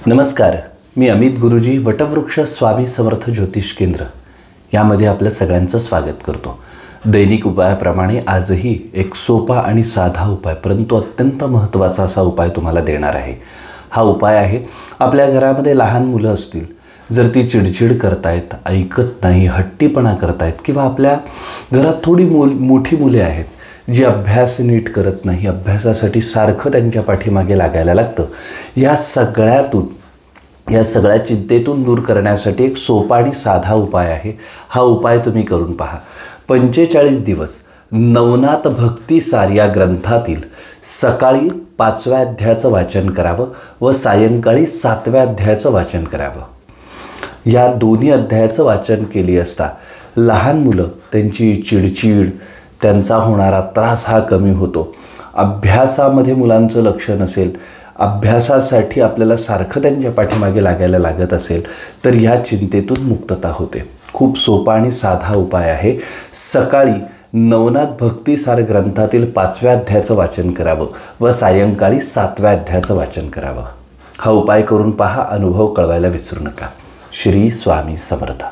नमस्कार, मी अमित गुरुजी, वटवृक्ष स्वामी समर्थ ज्योतिष केंद्र यामध्ये आपल्या सगळ्यांचं स्वागत करतो। दैनिक उपायाप्रमाणे आजही एक सोपा आणि साधा उपाय, परंतु अत्यंत महत्त्वाचा असा उपाय तुम्हाला देणार आहे। हा उपाय आहे, आपल्या घरामध्ये लहान मुलं असतील, जर ती चिडचिड करतायत, ऐकत नाही, हट्टीपणा करतायत, किंवा आपल्या घरात थोडी मोठी मुले आहेत जी अभ्यास नीट करत नाही, अभ्यासासाठी सारखं त्यांच्या पाठीमागे लागायला लागतं, या सगळ्या चिंतेतून दूर करण्यासाठी एक सोपा आणि साधा उपाय आहे। हा उपाय तुम्ही करून पहा। 45 दिवस नवनाथ भक्तिसार या ग्रंथातील सकाळी 5व्या अध्यायाचं वाचन करावं व सायंकाळी 7व्या अध्यायाचं वाचन करावं। या दोन्ही अध्यायाचं वाचन केली असता लहान मुलं, त्यांची चिडचिड, त्यांचा होणारा त्रास हा कमी होतो। अभ्यासामध्ये मुलांचं लक्ष नसेल, अभ्यासासाठी आपल्याला सारखं त्यांच्या पाठीमागे लागायला लागत असेल, तर ह्या चिंतेतून मुक्तता होते। खूप सोपा आणि साधा उपाय आहे। सकाळी नवनाथ भक्तिसार ग्रंथातील 5व्या अध्यायाचं वाचन करावं व सायंकाळी 7व्या अध्यायाचं वाचन करावं। हा उपाय करून पहा, अनुभव कळवायला विसरू नका। श्री स्वामी समर्थ।